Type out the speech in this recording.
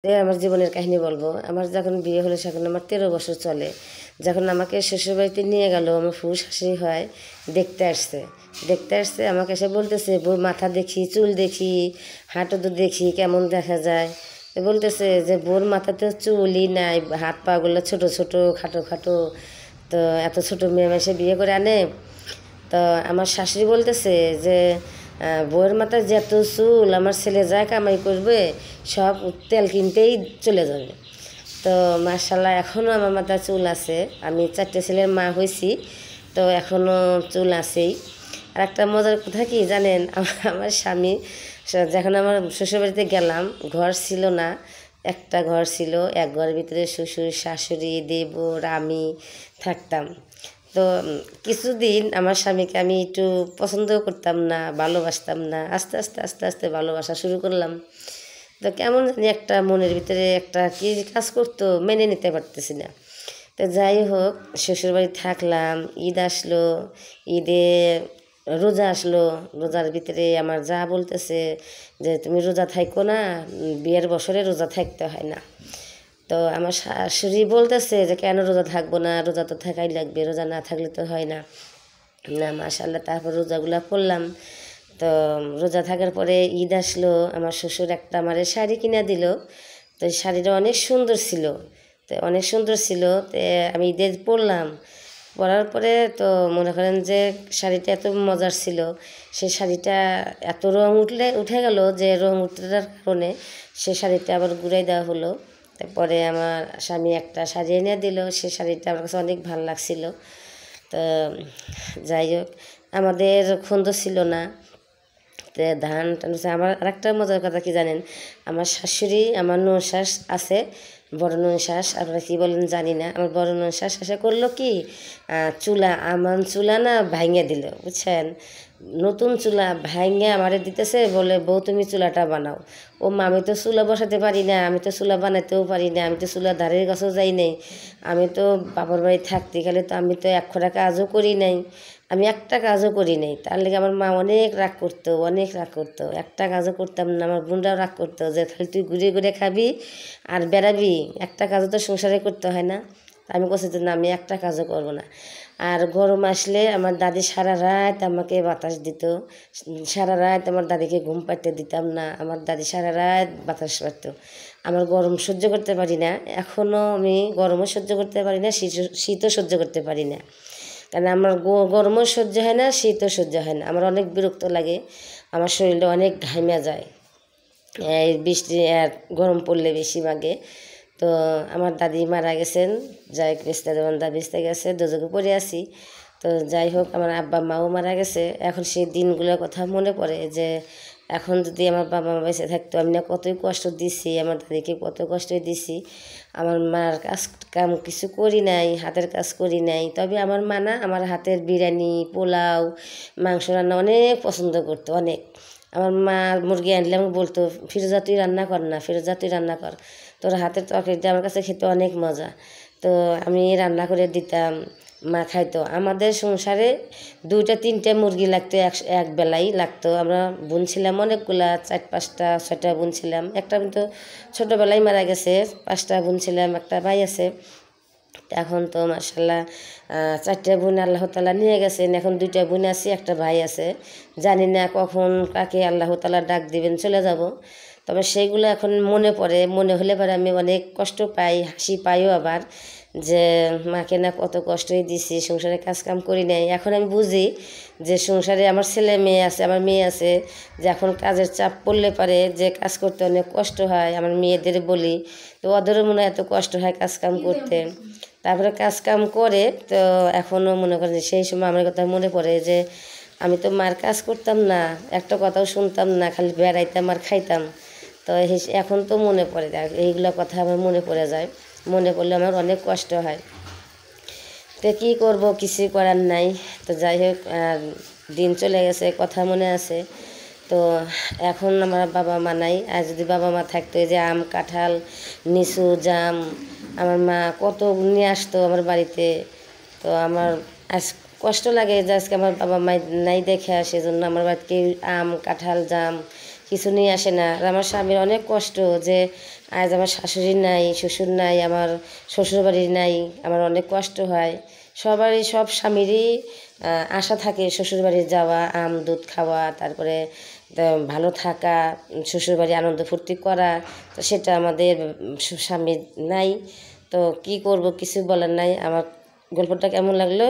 আমার জীবনের কাহিনী বলবো। আমার যখন বিয়ে হলো সেখন আমার 13 বছর চলে। যখন আমাকে শ্বশুরবাড়িতে নিয়ে গেল, আমার ফুফু শাশুড়ি হয় দেখতে আসছে আমাকে এসে বলতেছে, বউ মাথা দেখি, চুল দেখি, হাঁটু তো দেখি কেমন দেখা যায়। তো বলতেছে যে বোর মাথাতে চুলই নাই, হাত পা গুলো ছোট ছোট, খাটো খাটো। তো এত ছোট মেয়ে মেসে বিয়ে করে আনে। তো আমার শাশুড়ি বলতেছে যে বউয়ের মাথায় যত চুল, আমার ছেলে যা কামাই করবে সব তেল কিনতেই চলে যাবে। তো মাশাল্লাহ এখনও আমার মাথায় চুল আছে। আমি 4টে ছেলের মা হয়েছি, তো এখনও চুল আছেই। আর একটা মজার কথা কি জানেন, আমার স্বামী যখন আমার শ্বশুরবাড়িতে গেলাম, ঘর ছিল না, একটা ঘর ছিল। এক ঘরের ভিতরে শ্বশুর শাশুড়ি দেবর আমি থাকতাম। তো কিছুদিন আমার স্বামীকে আমি একটু পছন্দ করতাম না, ভালোবাসতাম না। আস্তে আস্তে আস্তে আস্তে ভালোবাসা শুরু করলাম। তো কেমন জানি একটা মনের ভিতরে একটা কী কাজ করতো, মেনে নিতে পারতেছি না। তো যাই হোক, শ্বশুরবাড়ি থাকলাম। ঈদ আসলো, ঈদে রোজা আসলো। রোজার ভিতরে আমার যা বলতেছে যে তুমি রোজা থাকো না, বিয়ের বছরে রোজা থাকতে হয় না। তো আমার শাশুড়ি বলতেছে যে কেন রোজা থাকবো না, রোজা তো থাকাই লাগবে, রোজা না থাকলে তো হয় না। না মাশাল্লাহ, তারপর রোজাগুলা করলাম। তো রোজা থাকার পরে ঈদ আসলো, আমার শ্বশুর একটা আমারে শাড়ি কিনে দিল। তো এই শাড়িটা অনেক সুন্দর ছিল। তো অনেক সুন্দর ছিল, তো আমি ঈদে পরলাম। পরার পরে তো মনে করেন যে শাড়িটা এত মজার ছিল, সেই শাড়িটা এত রং উঠে গেল যে রং উঠার কারণে সে শাড়িটা আবার ঘুরাই দেওয়া হলো। তারপরে আমার স্বামী একটা শাড়ি এনে দিল, সে শাড়িটা আমার কাছে অনেক ভালো লাগছিল। তো যাই হোক, আমাদের খন্দ ছিল না। তো ধান টান আমার আরেকটা মজার কথা কি জানেন, আমার শাশুড়ি, আমার ননশাস আছে, বড় ননশাস, আপনারা কী বলেন জানি না। আমার বড় ননশাস এসে করলো কি, চুলা, আমার চুলা না ভাঙে দিল, বুঝছেন। নতুন চুলা ভাঙে আমারে দিতেছে, বলে বউ তুমি চুলাটা বানাও। ও মা, আমি তো চুলা বসাতে পারি না, আমি তো চুলা বানাতেও পারি না, আমি তো চুলা ধারের কাছেও যাই নাই। আমি তো বাবার বাড়ি থাকতে গেলে তো আমি তো এক খোঁড়া কাজও করি নাই, আমি একটা কাজও করি নাই। তার লেগে আমার মা অনেক রাগ করতো, অনেক রাগ করতো। একটা কাজও করতাম না, আমার বোনরাও রাগ করতো যে খালি তুই ঘুরে ঘুরে খাবি আর বেড়াবি, একটা কাজও তো সংসারে করতে হয় না। আমি বলছি যে না, আমি একটা কাজও করবো না। আর গরম আসলে আমার দাদি সারা রাত আমাকে বাতাস দিত। সারা রাত আমার দাদিকে ঘুম পাড়তে দিতাম না, আমার দাদি সারা রাত বাতাস পাড়ত। আমার গরম সহ্য করতে পারি না, এখনও আমি গরমও সহ্য করতে পারি না, শীতও সহ্য করতে পারি না। কারণ আমার গরমও সহ্য হয় না, শীতও সহ্য হয় না, আমার অনেক বিরক্ত লাগে। আমার শরীরটা অনেক ঘামে যায় এই বৃষ্টি আর গরম পড়লে বেশিরভাগে। তো আমার দাদি মারা গেছেন, যাই বেস্তা দেওয়ান দা বেস্তে গেছে, দুযোগে পড়ে আছি। তো যাই হোক, আমার আব্বা মাও মারা গেছে। এখন সেই দিনগুলোর কথা মনে পড়ে যে এখন যদি আমার বাবা মা বেঁচে থাকতো, আমি না কতই কষ্ট দিছি, আমার দাদিকে কত কষ্টই দিছি। আমার মার কাজ কাম কিছু করি নাই, হাতের কাজ করি নাই, তবে আমার মা না আমার হাতের বিরিয়ানি, পোলাও, মাংস রান্না অনেক পছন্দ করতো, অনেক। আমার মা মুরগি আনলে আমাকে বলতো, ফিরোজা তুই রান্না কর না, ফিরোজা তুই রান্না কর, তোর হাতের তরকারিটা আমার কাছে খেতে অনেক মজা। তো আমি রান্না করে দিতাম, মা খাইতো। আমাদের সংসারে 2টা 3টে মুরগি লাগতো, এক বেলাই লাগতো। আমরা বোন ছিলাম অনেকগুলা, 4 5টা 6টা বোন ছিলাম। একটা বোন তো ছোটোবেলায় মারা গেছে, 5টা বোন ছিলাম, একটা ভাই আছে। এখন তো মাশাল্লাহ 4টে বোন আল্লাহ তালা নিয়ে গেছেন, এখন 2টা বোন আছি, একটা ভাই আছে। জানি না কখন কাকে আল্লাহ তালা ডাক দিবেন, চলে যাব। তবে সেইগুলো এখন মনে পড়ে, মনে হলে পরে আমি অনেক কষ্ট পাই, হাসি পাইও আবার, যে মাকে না কত কষ্টই দিছি, সংসারে কাজকাম করি নাই। এখন আমি বুঝি যে সংসারে আমার ছেলে মেয়ে আছে, আমার মেয়ে আছে, যে এখন কাজের চাপ পড়লে পারে যে কাজ করতে অনেক কষ্ট হয়। আমার মেয়েদের বলি, তো ওদেরও মনে হয় এত কষ্ট হয় কাজকাম করতে, তারপরে কাজকাম করে। তো এখনও মনে করেন যে সেই সময় আমার কথা মনে পড়ে যে আমি তো মার কাজ করতাম না, একটা কথাও শুনতাম না, খালি বেড়াইতাম আর খাইতাম। তো এখন তো মনে পড়ে, এইগুলো কথা আমার মনে পড়ে যায়, মনে পড়লে আমার অনেক কষ্ট হয়। তো কী করবো, কিছুই করার নাই। তো যাই হোক, দিন চলে গেছে, কথা মনে আছে। তো এখন আমার বাবা মা নাই, আর যদি বাবা মা থাকতো, এই যে আম কাঁঠাল লিচু জাম আমার মা কত নিয়ে আসতো আমার বাড়িতে। তো আমার আজ কষ্ট লাগে যে আজকে আমার বাবা মা নাই, দেখে সেজন্য আমার বাড়িতে কেউ আম কাঁঠাল জাম কিছু নিয়ে আসে না। আর আমার স্বামীর অনেক কষ্ট যে আজ আমার শাশুড়ি নাই, শ্বশুর নাই, আমার শ্বশুরবাড়ি নাই, আমার অনেক কষ্ট হয়। সবারই, সব স্বামীরই আশা থাকে শ্বশুরবাড়ি যাওয়া, আম দুধ খাওয়া, তারপরে ভালো থাকা, শ্বশুরবাড়ি আনন্দ ফুর্তি করা। তো সেটা আমাদের স্বামী নাই। তো কি করব, কিছু বলার নাই। আমার গল্পটা কেমন লাগলো